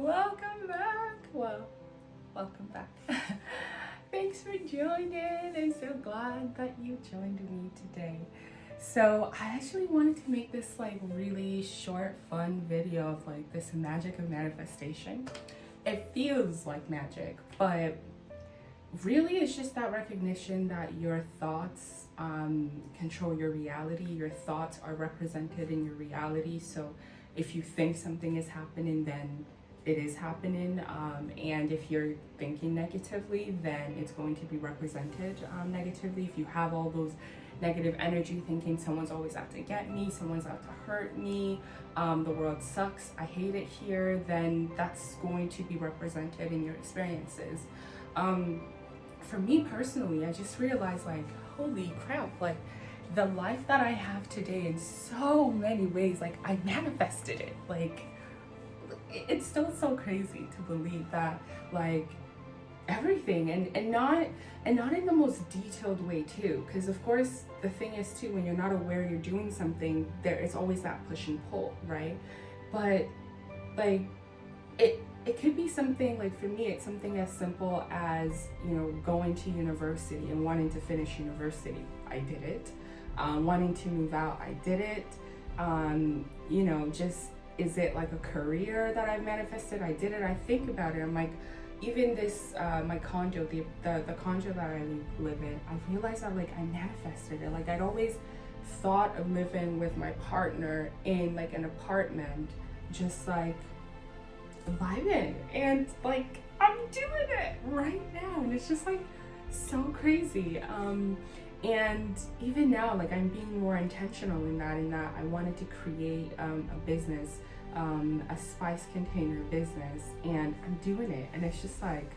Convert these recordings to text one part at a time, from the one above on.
Welcome back. Well, welcome back. Thanks for joining. I'm so glad that you joined me today. So I actually wanted to make this like really short, fun video of like this magic of manifestation. It feels like magic, but really it's just that recognition that your thoughts control your reality. Your thoughts are represented in your reality. So if you think something is happening, then it is happening, and if you're thinking negatively, then it's going to be represented negatively. If you have all those negative energy, thinking someone's always out to get me, someone's out to hurt me, the world sucks, I hate it here, then that's going to be represented in your experiences. For me personally, I just realized like, holy crap, like the life that I have today in so many ways, like I manifested it. Like it's still so crazy to believe that like everything and not in the most detailed way too, because of course the thing is too, when you're not aware you're doing something, there is always that push and pull, right? But like it could be something like, for me it's something as simple as, you know, going to university and wanting to finish university. I did it. Wanting to move out, I did it. You know, just, is it like a career that I've manifested? I did it. I think about it. I'm like, even this, my condo, the condo that I live in, I realized that like I manifested it. Like I'd always thought of living with my partner in like an apartment, just like vibing, and like I'm doing it right now, and it's just like so crazy. And even now, like I'm being more intentional in that I wanted to create a business, a spice container business, and I'm doing it, and it's just like,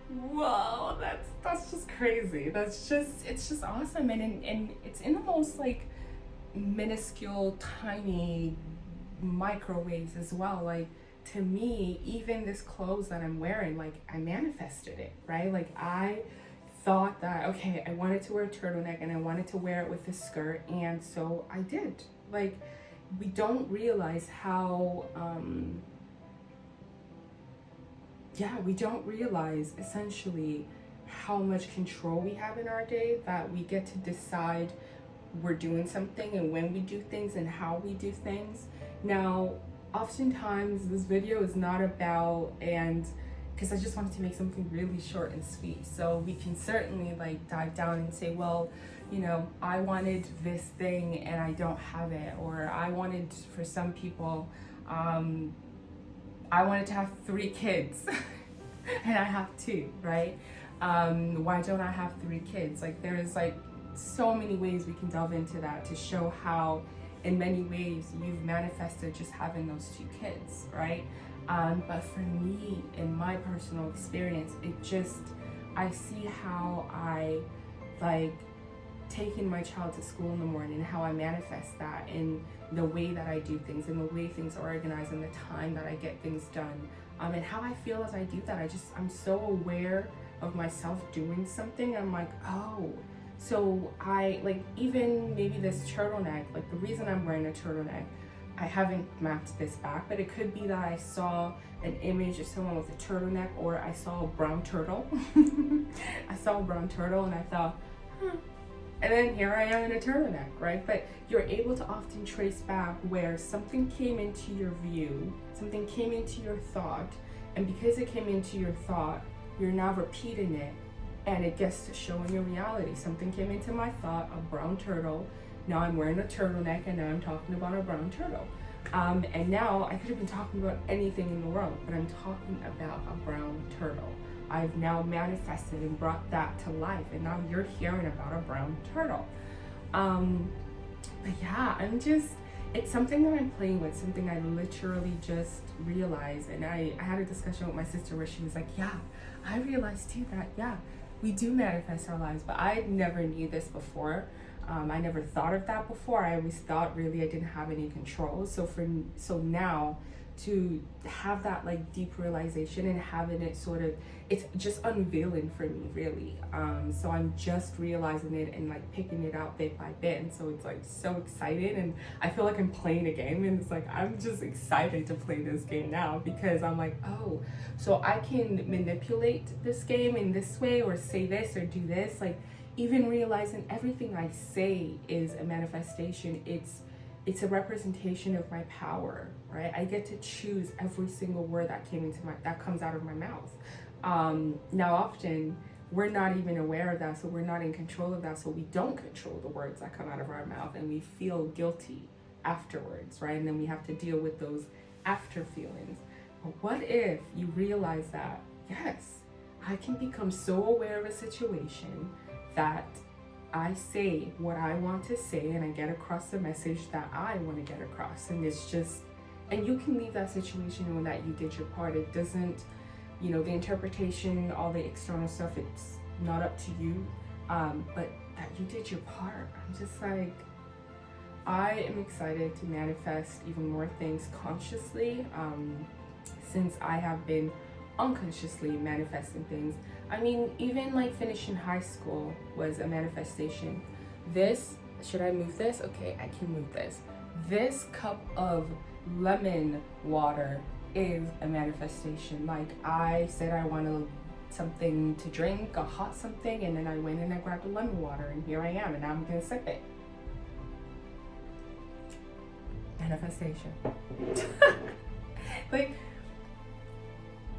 whoa, that's just crazy. It's just awesome, and it's in the most like minuscule, tiny microwaves as well. Like to me, even this clothes that I'm wearing, like I manifested it, right? Like I thought that, okay, I wanted to wear a turtleneck and I wanted to wear it with a skirt, and so I did. Like we don't realize how we don't realize essentially how much control we have in our day, that we get to decide we're doing something and when we do things and how we do things. Now oftentimes this video is not about, and because I just wanted to make something really short and sweet, so we can certainly like dive down and say, well, you know, I wanted this thing and I don't have it, or I wanted, for some people, I wanted to have 3 kids and I have 2, right? Why don't I have 3 kids? Like there's like so many ways we can delve into that to show how in many ways you've manifested just having those 2 kids, right? But for me, in my personal experience, I see how I like taking my child to school in the morning, how I manifest that in the way that I do things, and the way things are organized, and the time that I get things done, and how I feel as I do that. I'm so aware of myself doing something. I'm like, oh, so I like, even maybe this turtleneck, like the reason I'm wearing a turtleneck, I haven't mapped this back, but it could be that I saw an image of someone with a turtleneck, or I saw a brown turtle. I saw a brown turtle and I thought, and then here I am in a turtleneck, right? But you're able to often trace back where something came into your view, something came into your thought, and because it came into your thought, you're now repeating it, and it gets to show in your reality. Something came into my thought, a brown turtle. Now I'm wearing a turtleneck, and now I'm talking about a brown turtle. And now I could have been talking about anything in the world, but I'm talking about a brown turtle. I've now manifested and brought that to life, and now you're hearing about a brown turtle. But yeah, it's something that I'm playing with, something I literally just realized. And I had a discussion with my sister where she was like, yeah, I realized too that, yeah, we do manifest our lives, but I never knew this before. I never thought of that before. I always thought really I didn't have any control. So now to have that like deep realization and having it sort of, it's just unveiling for me, really. So I'm just realizing it and like picking it out bit by bit, and so it's like so exciting, and I feel like I'm playing a game, and it's like I'm just excited to play this game now, because I'm like, oh, so I can manipulate this game in this way, or say this or do this. Like, even realizing everything I say is a manifestation. It's a representation of my power, right? I get to choose every single word that comes out of my mouth. Now, often we're not even aware of that, so we're not in control of that, so we don't control the words that come out of our mouth, and we feel guilty afterwards, right? And then we have to deal with those after feelings. But what if you realize that, yes, I can become so aware of a situation that I say what I want to say, and I get across the message that I want to get across. And it's just, and you can leave that situation knowing that you did your part. It doesn't, the interpretation, all the external stuff, it's not up to you, but that you did your part. I'm just like, I am excited to manifest even more things consciously, since I have been unconsciously manifesting things. I mean, even like finishing high school was a manifestation. Should I move this? Okay, I can move this. This cup of lemon water is a manifestation. Like, I said I wanted something to drink, a hot something, and then I went and I grabbed a lemon water, and here I am, and now I'm gonna sip it. Manifestation. Like,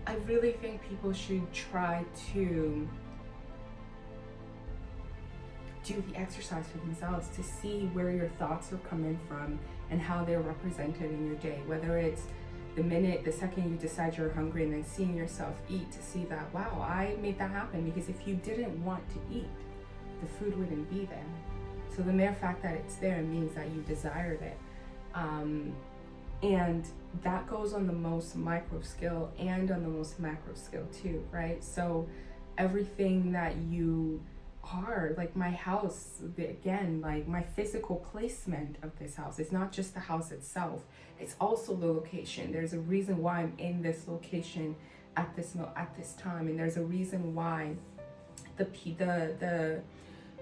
I really think people should try to do the exercise for themselves to see where your thoughts are coming from and how they're represented in your day. Whether it's the second you decide you're hungry, and then seeing yourself eat, to see that, wow, I made that happen, because if you didn't want to eat, the food wouldn't be there. So the mere fact that it's there means that you desired it. And that goes on the most micro scale and on the most macro scale too, right? So everything that you are, like my house, again, like my physical placement of this house, it's not just the house itself, it's also the location. There's a reason why I'm in this location at this time, and there's a reason why the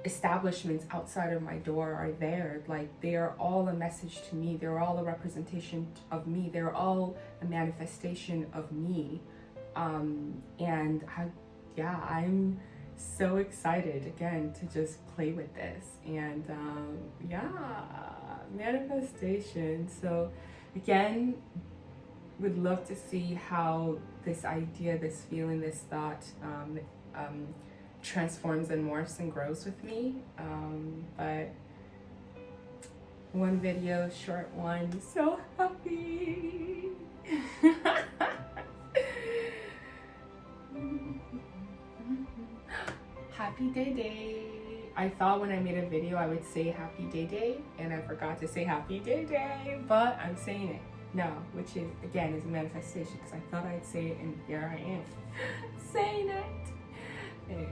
establishments outside of my door are there. Like, they are all a message to me. They're all a representation of me. They're all a manifestation of me. And I'm so excited again to just play with this. And manifestation. So again, would love to see how this idea, this feeling, this thought transforms and morphs and grows with me. But one video, short one, so happy. Happy day. I thought when I made a video I would say happy day, and I forgot to say happy day, but I'm saying it now, which is, again, is a manifestation, because I thought I'd say it, and here I am saying it. Anyways.